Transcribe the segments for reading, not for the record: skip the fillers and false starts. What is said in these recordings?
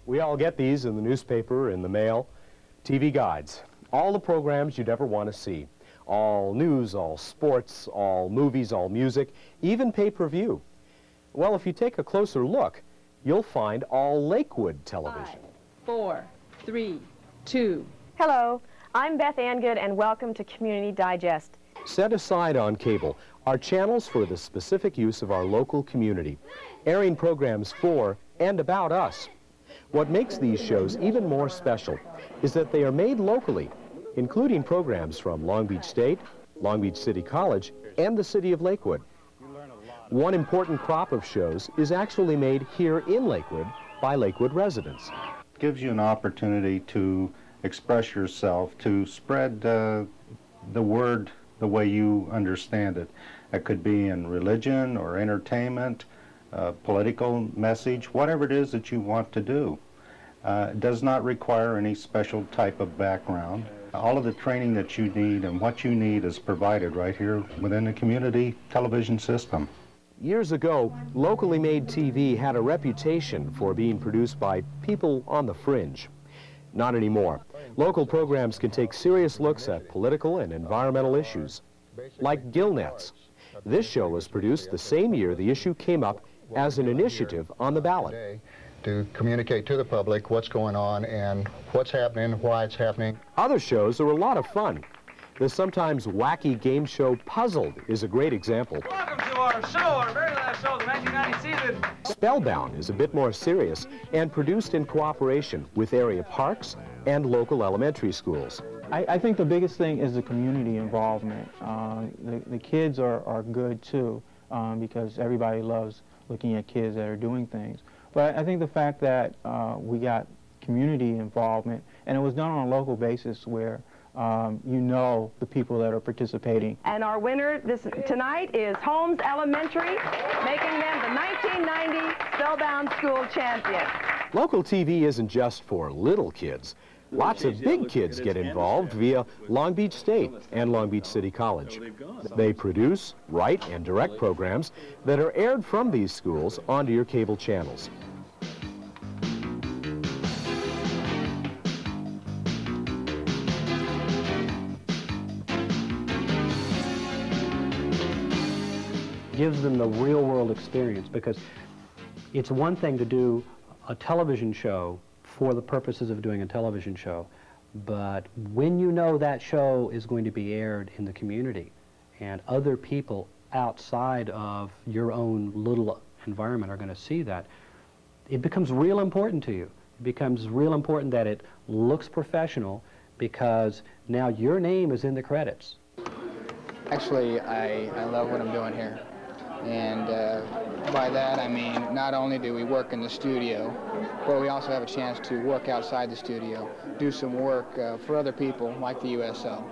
We all get these in the newspaper, in the mail, TV guides. All the programs you'd ever want to see. All news, all sports, all movies, all music, even pay-per-view. Well, if you take a closer look, you'll find all Lakewood television. 5, 4, 3, 2. Hello, I'm Beth Angood, and welcome to Community Digest. Set aside on cable are channels for the specific use of our local community, airing programs for and about us. What makes these shows even more special is that they are made locally, including programs from Long Beach State, Long Beach City College, and the city of Lakewood. One important crop of shows is actually made here in Lakewood by Lakewood residents. It gives you an opportunity to express yourself, to spread the word the way you understand it. It could be in religion or entertainment, political message, whatever it is that you want to do. It does not require any special type of background. All of the training that you need and what you need is provided right here within the community television system. Years ago, locally made TV had a reputation for being produced by people on the fringe. Not anymore. Local programs can take serious looks at political and environmental issues, like Gillnets. This show was produced the same year the issue came up as an initiative on the ballot. To communicate to the public what's going on and what's happening, why it's happening. Other shows are a lot of fun. The sometimes wacky game show Puzzled is a great example. Welcome to our show, our very last show of the 1990 season. Spellbound is a bit more serious and produced in cooperation with area parks and local elementary schools. I think the biggest thing is the community involvement. The kids are good too, because everybody loves looking at kids that are doing things. But I think the fact that we got community involvement, and it was done on a local basis where you know the people that are participating. And our winner tonight is Holmes Elementary, making them the 1990 Spellbound School champion. Local TV isn't just for little kids. Lots of big kids get involved via Long Beach State and Long Beach City College. They produce, write, and direct programs that are aired from these schools onto your cable channels. Gives them the real-world experience, because it's one thing to do a television show for the purposes of doing a television show, but when you know that show is going to be aired in the community and other people outside of your own little environment are going to see that, it becomes real important to you. It becomes real important that it looks professional, because now your name is in the credits. Actually, I love what I'm doing here. And by that, I mean, not only do we work in the studio, but we also have a chance to work outside the studio, do some work for other people like the USO.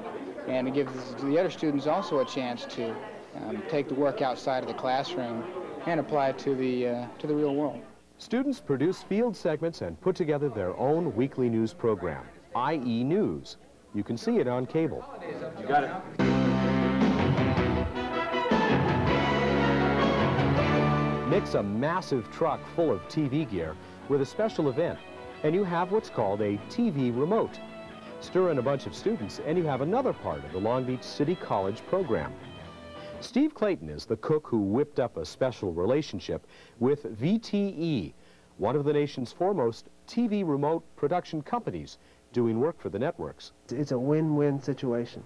And it gives the other students also a chance to take the work outside of the classroom and apply it to the real world. Students produce field segments and put together their own weekly news program, IE News. You can see it on cable. You got it. Mix a massive truck full of TV gear with a special event, and you have what's called a TV remote. Stir in a bunch of students, and you have another part of the Long Beach City College program. Steve Clayton is the cook who whipped up a special relationship with VTE, one of the nation's foremost TV remote production companies doing work for the networks. It's a win-win situation.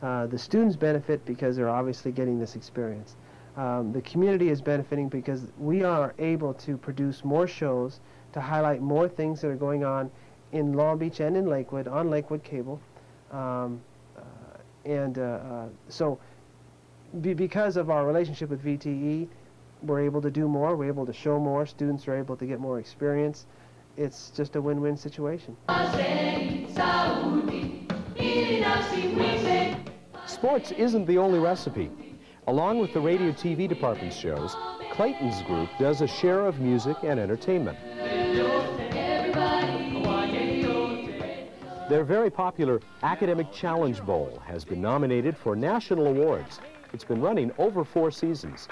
The students benefit because they're obviously getting this experience. The community is benefiting because we are able to produce more shows to highlight more things that are going on in Long Beach and in Lakewood, on Lakewood Cable. So because of our relationship with VTE, we're able to do more, we're able to show more, students are able to get more experience. It's just a win-win situation. Sports isn't the only recipe. Along with the radio TV department's shows, Clayton's group does a share of music and entertainment. Their very popular Academic Challenge Bowl has been nominated for national awards. It's been running over 4 seasons.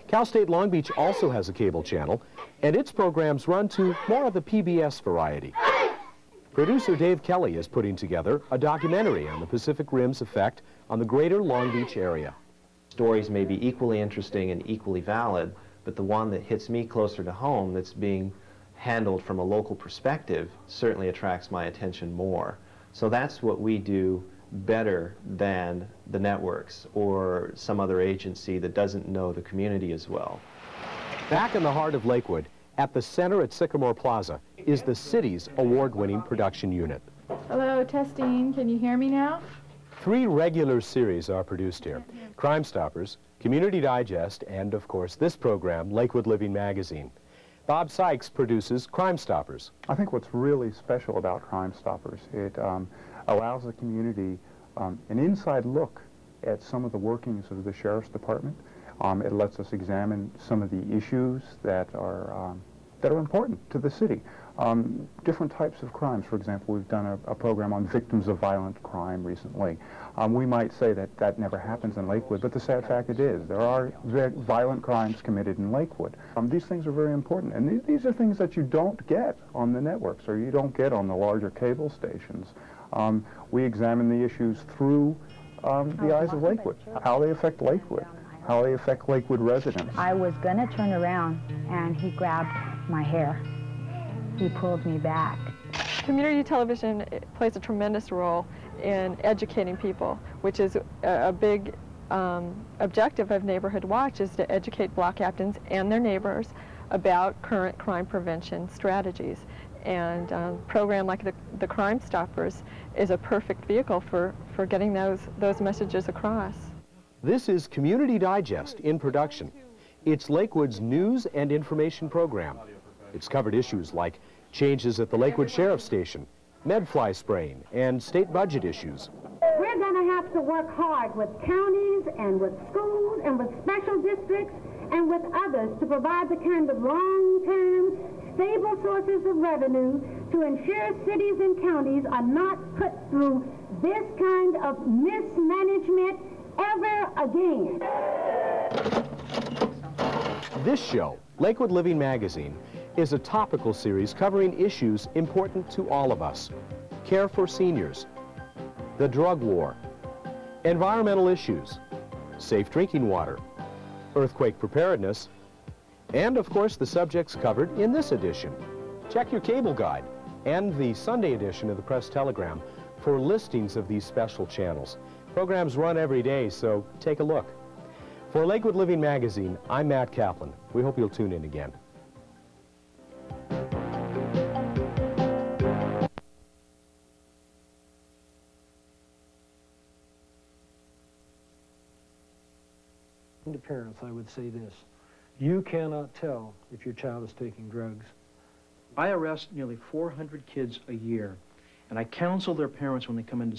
Cal State Long Beach also has a cable channel, and its programs run to more of the PBS variety. Producer Dave Kelly is putting together a documentary on the Pacific Rim's effect on the greater Long Beach area. Stories may be equally interesting and equally valid, but the one that hits me closer to home, that's being handled from a local perspective, certainly attracts my attention more. So that's what we do better than the networks or some other agency that doesn't know the community as well. Back in the heart of Lakewood, at the center at Sycamore Plaza, is the city's award-winning production unit. Hello, testing. Can you hear me now? 3 regular series are produced here: Crime Stoppers, Community Digest, and of course this program, Lakewood Living Magazine. Bob Sykes produces Crime Stoppers. I think what's really special about Crime Stoppers, it allows the community an inside look at some of the workings of the Sheriff's Department. It lets us examine some of the issues that are important to the city. Different types of crimes. For example, we've done a program on victims of violent crime recently. We might say that that never happens in Lakewood, but the sad fact it is. There are violent crimes committed in Lakewood. These things are very important, and these are things that you don't get on the networks or you don't get on the larger cable stations. We examine the issues through the eyes of Lakewood, how they affect Lakewood, how they affect Lakewood residents. I was going to turn around, and he grabbed my hair. He pulled me back. Community television plays a tremendous role in educating people, which is a big objective of Neighborhood Watch, is to educate block captains and their neighbors about current crime prevention strategies. And a program like the Crime Stoppers is a perfect vehicle for getting those messages across. This is Community Digest in production. It's Lakewood's news and information program. It's covered issues like changes at the Lakewood Sheriff's Station, medfly spraying, and state budget issues. We're going to have to work hard with counties and with schools and with special districts and with others to provide the kind of long-term, stable sources of revenue to ensure cities and counties are not put through this kind of mismanagement ever again. This show, Lakewood Living Magazine, is a topical series covering issues important to all of us: care for seniors, the drug war, environmental issues, safe drinking water, earthquake preparedness, and of course the subjects covered in this edition. Check your cable guide and the Sunday edition of the Press Telegram for listings of these special channels. Programs run every day, so take a look. For Lakewood Living Magazine, I'm Matt Kaplan. We hope you'll tune in again. To parents, I would say this: you cannot tell if your child is taking drugs. I arrest nearly 400 kids a year, and I counsel their parents when they come in to